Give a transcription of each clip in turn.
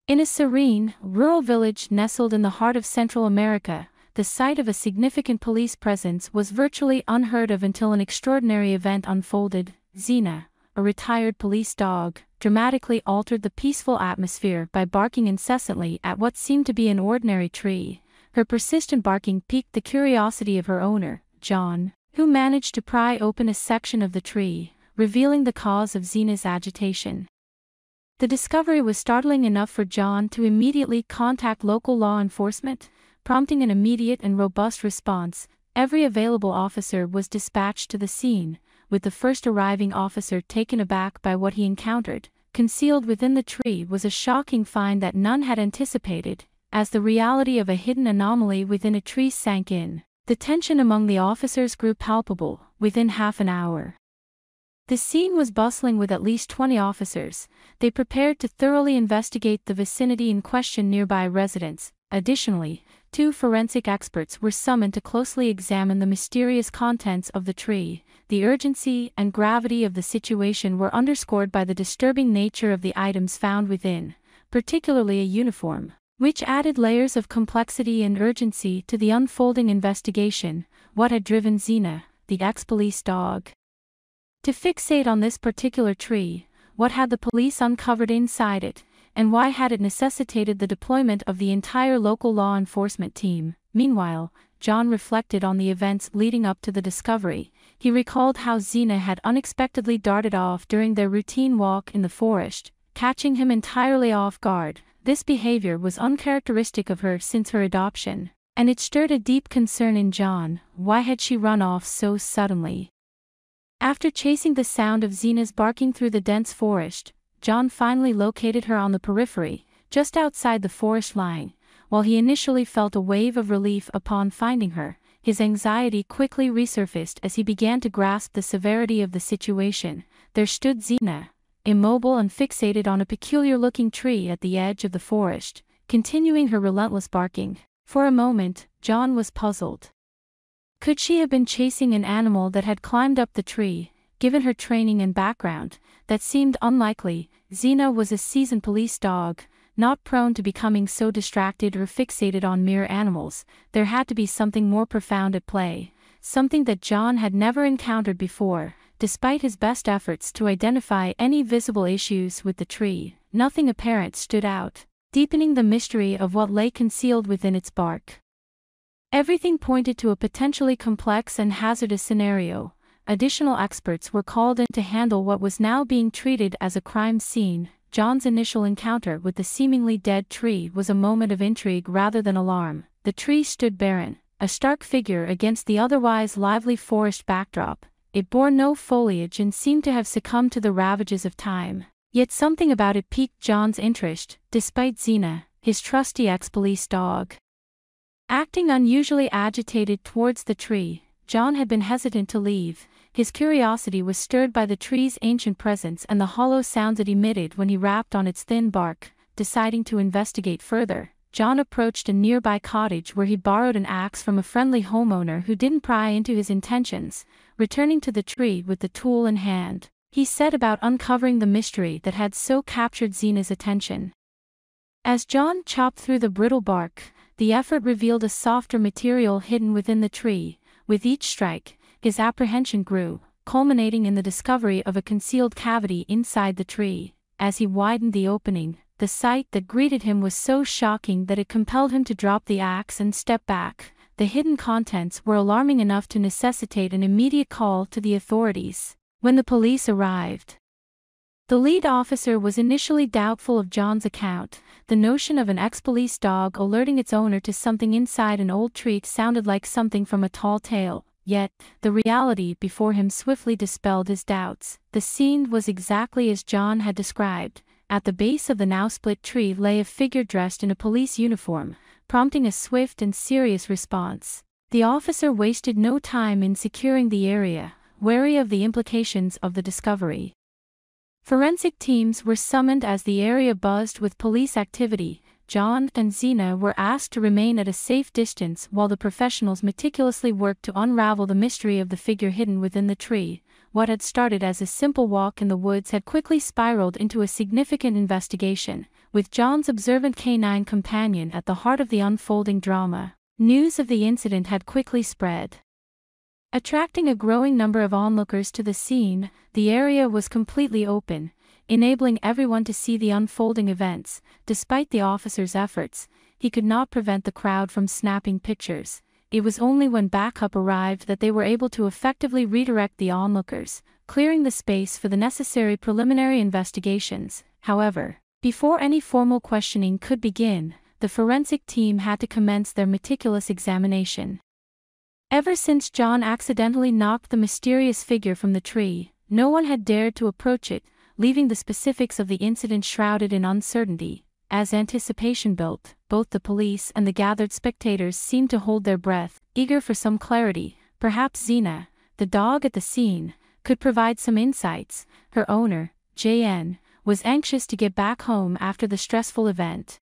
In a serene, rural village nestled in the heart of Central America, the sight of a significant police presence was virtually unheard of until an extraordinary event unfolded. Xena, a retired police dog, dramatically altered the peaceful atmosphere by barking incessantly at what seemed to be an ordinary tree. Her persistent barking piqued the curiosity of her owner, John, who managed to pry open a section of the tree, revealing the cause of Xena's agitation. The discovery was startling enough for John to immediately contact local law enforcement, prompting an immediate and robust response. Every available officer was dispatched to the scene, with the first arriving officer taken aback by what he encountered. Concealed within the tree was a shocking find that none had anticipated. As the reality of a hidden anomaly within a tree sank in, the tension among the officers grew palpable. Within half an hour, the scene was bustling with at least 20 officers. They prepared to thoroughly investigate the vicinity and question nearby residents. Additionally, 2 forensic experts were summoned to closely examine the mysterious contents of the tree. The urgency and gravity of the situation were underscored by the disturbing nature of the items found within, particularly a uniform, which added layers of complexity and urgency to the unfolding investigation. What had driven Xena, the ex-police dog, to fixate on this particular tree? What had the police uncovered inside it, and why had it necessitated the deployment of the entire local law enforcement team? Meanwhile, John reflected on the events leading up to the discovery. He recalled how Xena had unexpectedly darted off during their routine walk in the forest, catching him entirely off guard. This behavior was uncharacteristic of her since her adoption, and it stirred a deep concern in John. Why had she run off so suddenly? After chasing the sound of Xena's barking through the dense forest, John finally located her on the periphery, just outside the forest line. While he initially felt a wave of relief upon finding her, his anxiety quickly resurfaced as he began to grasp the severity of the situation. There stood Xena, immobile and fixated on a peculiar-looking tree at the edge of the forest, continuing her relentless barking. For a moment, John was puzzled. Could she have been chasing an animal that had climbed up the tree? Given her training and background, that seemed unlikely. Xena was a seasoned police dog, not prone to becoming so distracted or fixated on mere animals. There had to be something more profound at play, something that John had never encountered before. Despite his best efforts to identify any visible issues with the tree, nothing apparent stood out, deepening the mystery of what lay concealed within its bark. Everything pointed to a potentially complex and hazardous scenario. Additional experts were called in to handle what was now being treated as a crime scene. John's initial encounter with the seemingly dead tree was a moment of intrigue rather than alarm. The tree stood barren, a stark figure against the otherwise lively forest backdrop. It bore no foliage and seemed to have succumbed to the ravages of time. Yet something about it piqued John's interest. Despite Xena, his trusty ex-police dog, acting unusually agitated towards the tree, John had been hesitant to leave. His curiosity was stirred by the tree's ancient presence and the hollow sounds it emitted when he rapped on its thin bark. Deciding to investigate further, John approached a nearby cottage where he borrowed an axe from a friendly homeowner who didn't pry into his intentions. Returning to the tree with the tool in hand, he set about uncovering the mystery that had so captured Xena's attention. As John chopped through the brittle bark, the effort revealed a softer material hidden within the tree. With each strike, his apprehension grew, culminating in the discovery of a concealed cavity inside the tree. As he widened the opening, the sight that greeted him was so shocking that it compelled him to drop the axe and step back. The hidden contents were alarming enough to necessitate an immediate call to the authorities. When the police arrived, the lead officer was initially doubtful of John's account. The notion of an ex-police dog alerting its owner to something inside an old tree sounded like something from a tall tale. Yet, the reality before him swiftly dispelled his doubts. The scene was exactly as John had described. At the base of the now-split tree lay a figure dressed in a police uniform, prompting a swift and serious response. The officer wasted no time in securing the area, wary of the implications of the discovery. Forensic teams were summoned as the area buzzed with police activity. John and Zena were asked to remain at a safe distance while the professionals meticulously worked to unravel the mystery of the figure hidden within the tree. What had started as a simple walk in the woods had quickly spiraled into a significant investigation, with John's observant canine companion at the heart of the unfolding drama. News of the incident had quickly spread, attracting a growing number of onlookers to the scene. The area was completely open, enabling everyone to see the unfolding events. Despite the officer's efforts, he could not prevent the crowd from snapping pictures. It was only when backup arrived that they were able to effectively redirect the onlookers, clearing the space for the necessary preliminary investigations. However, before any formal questioning could begin, the forensic team had to commence their meticulous examination. Ever since John accidentally knocked the mysterious figure from the tree, no one had dared to approach it, leaving the specifics of the incident shrouded in uncertainty. As anticipation built, both the police and the gathered spectators seemed to hold their breath, eager for some clarity. Perhaps Zena, the dog at the scene, could provide some insights. Her owner, JN, was anxious to get back home after the stressful event.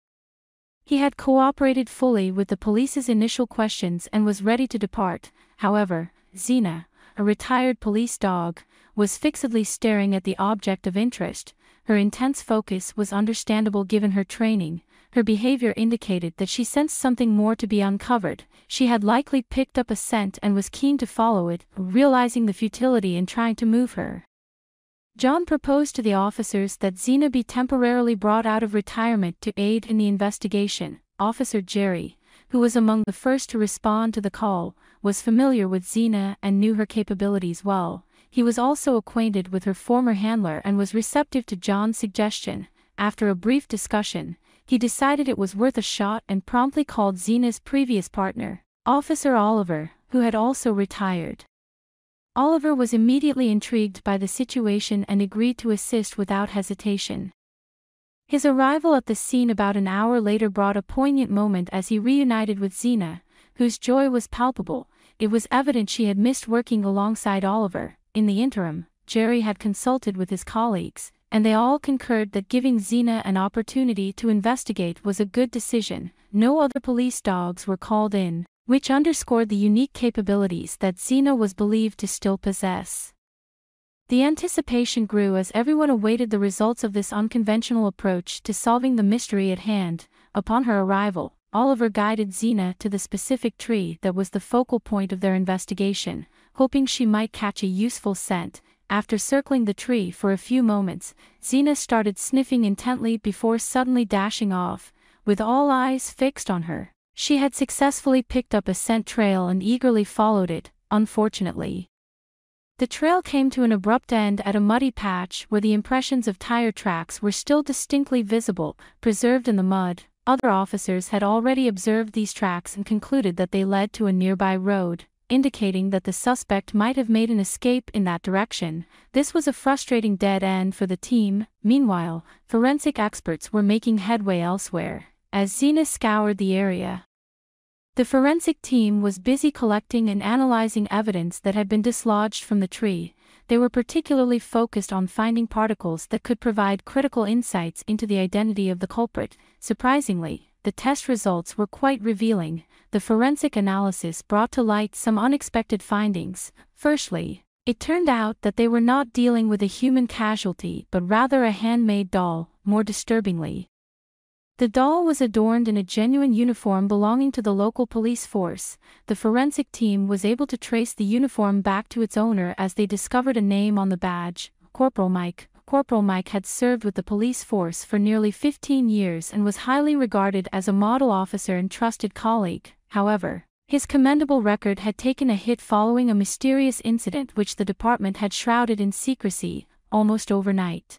He had cooperated fully with the police's initial questions and was ready to depart. However, Zena, a retired police dog, was fixedly staring at the object of interest. Her intense focus was understandable given her training. Her behavior indicated that she sensed something more to be uncovered. She had likely picked up a scent and was keen to follow it, realizing the futility in trying to move her. John proposed to the officers that Zena be temporarily brought out of retirement to aid in the investigation. Officer Jerry, who was among the first to respond to the call, was familiar with Zena and knew her capabilities well. He was also acquainted with her former handler and was receptive to John's suggestion. After a brief discussion, he decided it was worth a shot and promptly called Zena's previous partner, Officer Oliver, who had also retired. Oliver was immediately intrigued by the situation and agreed to assist without hesitation. His arrival at the scene about an hour later brought a poignant moment as he reunited with Zena, whose joy was palpable. It was evident she had missed working alongside Oliver. In the interim, Jerry had consulted with his colleagues, and they all concurred that giving Zena an opportunity to investigate was a good decision. No other police dogs were called in, which underscored the unique capabilities that Zena was believed to still possess. The anticipation grew as everyone awaited the results of this unconventional approach to solving the mystery at hand. Upon her arrival, Oliver guided Zena to the specific tree that was the focal point of their investigation, hoping she might catch a useful scent. After circling the tree for a few moments, Zena started sniffing intently before suddenly dashing off. With all eyes fixed on her, she had successfully picked up a scent trail and eagerly followed it. Unfortunately, the trail came to an abrupt end at a muddy patch where the impressions of tire tracks were still distinctly visible, preserved in the mud. Other officers had already observed these tracks and concluded that they led to a nearby road, indicating that the suspect might have made an escape in that direction. This was a frustrating dead end for the team. Meanwhile, forensic experts were making headway elsewhere. As Zena scoured the area, the forensic team was busy collecting and analyzing evidence that had been dislodged from the tree. They were particularly focused on finding particles that could provide critical insights into the identity of the culprit. Surprisingly, the test results were quite revealing. The forensic analysis brought to light some unexpected findings. Firstly, it turned out that they were not dealing with a human casualty but rather a handmade doll. More disturbingly, the doll was adorned in a genuine uniform belonging to the local police force. The forensic team was able to trace the uniform back to its owner as they discovered a name on the badge, Corporal Mike. Corporal Mike had served with the police force for nearly 15 years and was highly regarded as a model officer and trusted colleague. However, his commendable record had taken a hit following a mysterious incident which the department had shrouded in secrecy, almost overnight.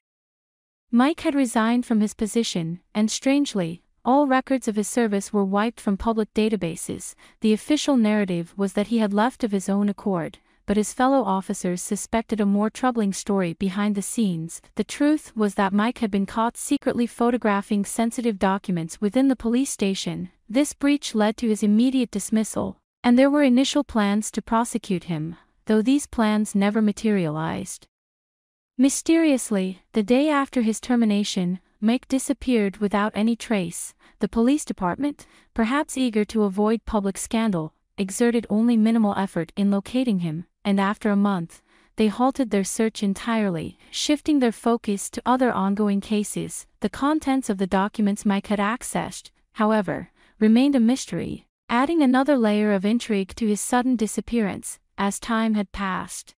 Mike had resigned from his position, and strangely, all records of his service were wiped from public databases. The official narrative was that he had left of his own accord, but his fellow officers suspected a more troubling story behind the scenes. The truth was that Mike had been caught secretly photographing sensitive documents within the police station. This breach led to his immediate dismissal, and there were initial plans to prosecute him, though these plans never materialized. Mysteriously, the day after his termination, Mike disappeared without any trace. The police department, perhaps eager to avoid public scandal, exerted only minimal effort in locating him, and after a month, they halted their search entirely, shifting their focus to other ongoing cases. The contents of the documents Mike had accessed, however, remained a mystery, adding another layer of intrigue to his sudden disappearance. As time had passed,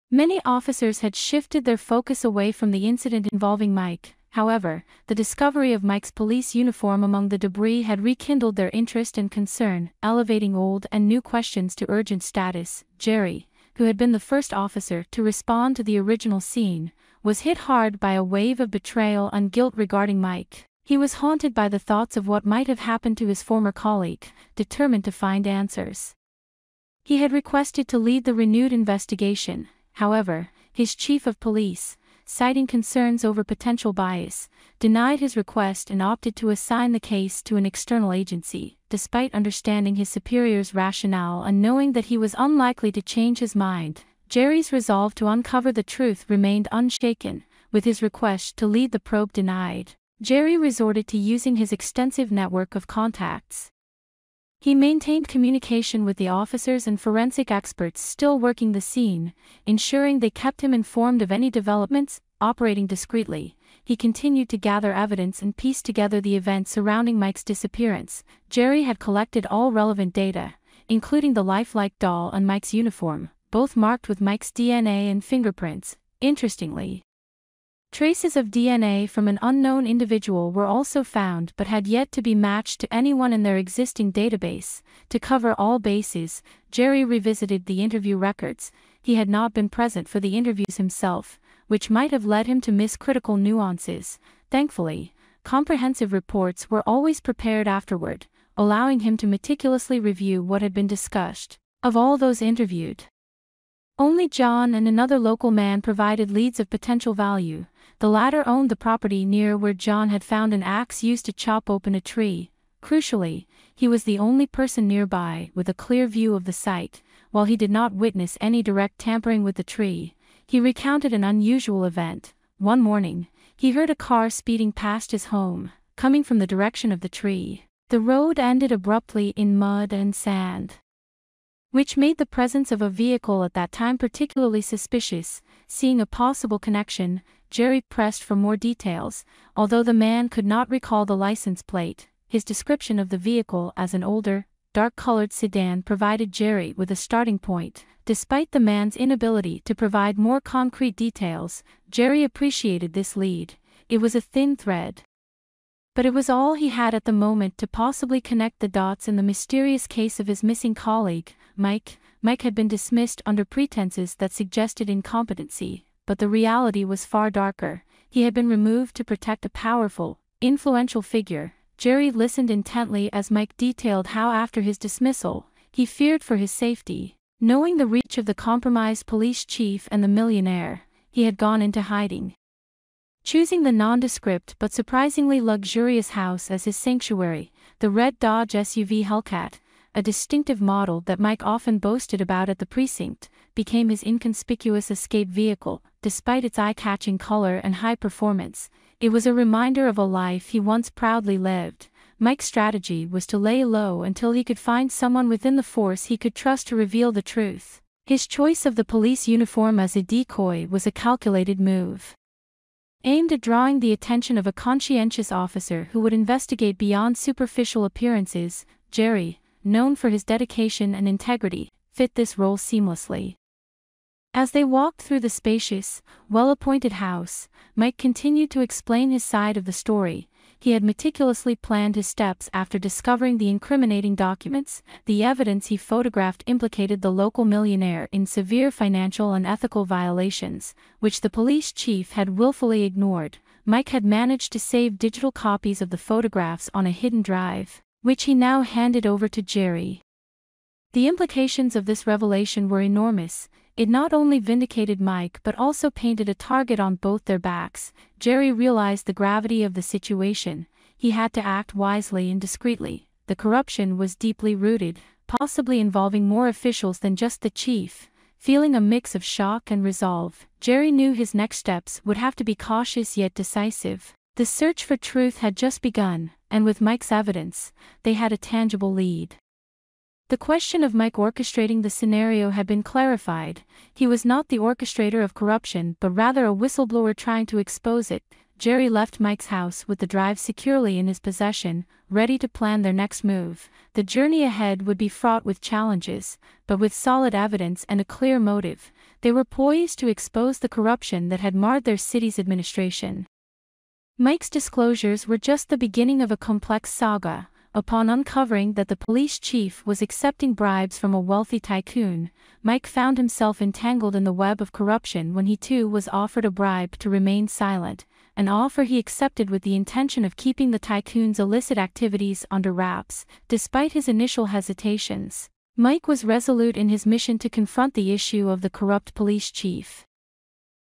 many officers had shifted their focus away from the incident involving Mike. However, the discovery of Mike's police uniform among the debris had rekindled their interest and concern, elevating old and new questions to urgent status. Jerry, who had been the first officer to respond to the original scene, was hit hard by a wave of betrayal and guilt regarding Mike. He was haunted by the thoughts of what might have happened to his former colleague, determined to find answers. He had requested to lead the renewed investigation. However, his chief of police, citing concerns over potential bias, denied his request and opted to assign the case to an external agency. Despite understanding his superior's rationale and knowing that he was unlikely to change his mind, Jerry's resolve to uncover the truth remained unshaken. With his request to lead the probe denied, Jerry resorted to using his extensive network of contacts. He maintained communication with the officers and forensic experts still working the scene, ensuring they kept him informed of any developments. Operating discreetly, he continued to gather evidence and piece together the events surrounding Mike's disappearance. Jerry had collected all relevant data, including the lifelike doll and Mike's uniform, both marked with Mike's DNA and fingerprints. Interestingly, traces of DNA from an unknown individual were also found but had yet to be matched to anyone in their existing database. To cover all bases, Jerry revisited the interview records. He had not been present for the interviews himself, which might have led him to miss critical nuances. Thankfully, comprehensive reports were always prepared afterward, allowing him to meticulously review what had been discussed. Of all those interviewed, only John and another local man provided leads of potential value. The latter owned the property near where John had found an axe used to chop open a tree. Crucially, he was the only person nearby with a clear view of the site. While he did not witness any direct tampering with the tree, he recounted an unusual event. One morning, he heard a car speeding past his home, coming from the direction of the tree. The road ended abruptly in mud and sand, which made the presence of a vehicle at that time particularly suspicious. Seeing a possible connection, Jerry pressed for more details. Although the man could not recall the license plate, his description of the vehicle as an older, dark-colored sedan provided Jerry with a starting point. Despite the man's inability to provide more concrete details, Jerry appreciated this lead. It was a thin thread, but it was all he had at the moment to possibly connect the dots in the mysterious case of his missing colleague, Mike. Mike had been dismissed under pretenses that suggested incompetency, but the reality was far darker. He had been removed to protect a powerful, influential figure. Jerry listened intently as Mike detailed how after his dismissal, he feared for his safety. Knowing the reach of the compromised police chief and the millionaire, he had gone into hiding, choosing the nondescript but surprisingly luxurious house as his sanctuary. The red Dodge SUV Hellcat, a distinctive model that Mike often boasted about at the precinct, became his inconspicuous escape vehicle. Despite its eye-catching color and high performance, it was a reminder of a life he once proudly lived. Mike's strategy was to lay low until he could find someone within the force he could trust to reveal the truth. His choice of the police uniform as a decoy was a calculated move, aimed at drawing the attention of a conscientious officer who would investigate beyond superficial appearances. Jerry, known for his dedication and integrity, fit this role seamlessly. As they walked through the spacious, well-appointed house, Mike continued to explain his side of the story. He had meticulously planned his steps after discovering the incriminating documents. The evidence he photographed implicated the local millionaire in severe financial and ethical violations, which the police chief had willfully ignored. Mike had managed to save digital copies of the photographs on a hidden drive, which he now handed over to Jerry. The implications of this revelation were enormous. It not only vindicated Mike but also painted a target on both their backs. Jerry realized the gravity of the situation. He had to act wisely and discreetly. The corruption was deeply rooted, possibly involving more officials than just the chief. Feeling a mix of shock and resolve, Jerry knew his next steps would have to be cautious yet decisive. The search for truth had just begun, and with Mike's evidence, they had a tangible lead. The question of Mike orchestrating the scenario had been clarified. He was not the orchestrator of corruption but rather a whistleblower trying to expose it. Jerry left Mike's house with the drive securely in his possession, ready to plan their next move. The journey ahead would be fraught with challenges, but with solid evidence and a clear motive, they were poised to expose the corruption that had marred their city's administration. Mike's disclosures were just the beginning of a complex saga. Upon uncovering that the police chief was accepting bribes from a wealthy tycoon, Mike found himself entangled in the web of corruption when he too was offered a bribe to remain silent, an offer he accepted with the intention of keeping the tycoon's illicit activities under wraps. Despite his initial hesitations, Mike was resolute in his mission to confront the issue of the corrupt police chief,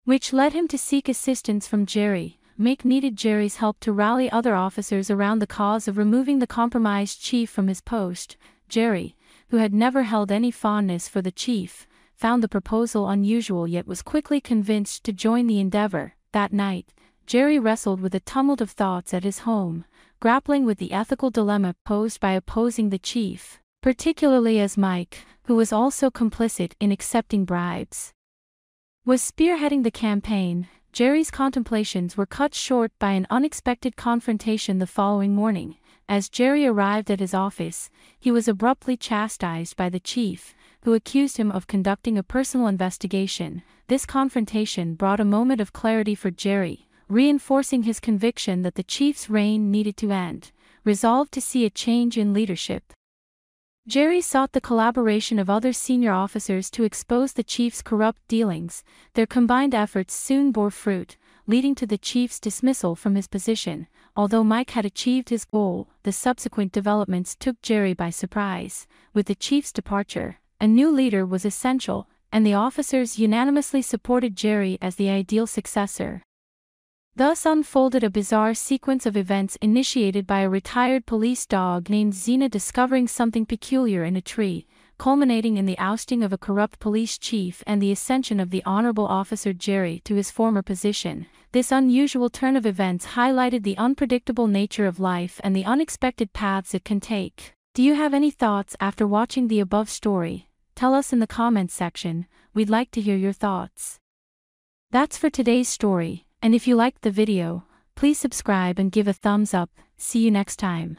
which led him to seek assistance from Jerry. Mike needed Jerry's help to rally other officers around the cause of removing the compromised chief from his post. Jerry, who had never held any fondness for the chief, found the proposal unusual yet was quickly convinced to join the endeavor. That night, Jerry wrestled with a tumult of thoughts at his home, grappling with the ethical dilemma posed by opposing the chief, particularly as Mike, who was also complicit in accepting bribes, was spearheading the campaign. Jerry's contemplations were cut short by an unexpected confrontation the following morning. As Jerry arrived at his office, he was abruptly chastised by the chief, who accused him of conducting a personal investigation. This confrontation brought a moment of clarity for Jerry, reinforcing his conviction that the chief's reign needed to end. Resolved to see a change in leadership, Jerry sought the collaboration of other senior officers to expose the chief's corrupt dealings. Their combined efforts soon bore fruit, leading to the chief's dismissal from his position. Although Mike had achieved his goal, the subsequent developments took Jerry by surprise. With the chief's departure, a new leader was essential, and the officers unanimously supported Jerry as the ideal successor. Thus unfolded a bizarre sequence of events initiated by a retired police dog named Xena discovering something peculiar in a tree, culminating in the ousting of a corrupt police chief and the ascension of the honorable officer Jerry to his former position. This unusual turn of events highlighted the unpredictable nature of life and the unexpected paths it can take. Do you have any thoughts after watching the above story? Tell us in the comments section. We'd like to hear your thoughts. That's for today's story. And if you liked the video, please subscribe and give a thumbs up. See you next time.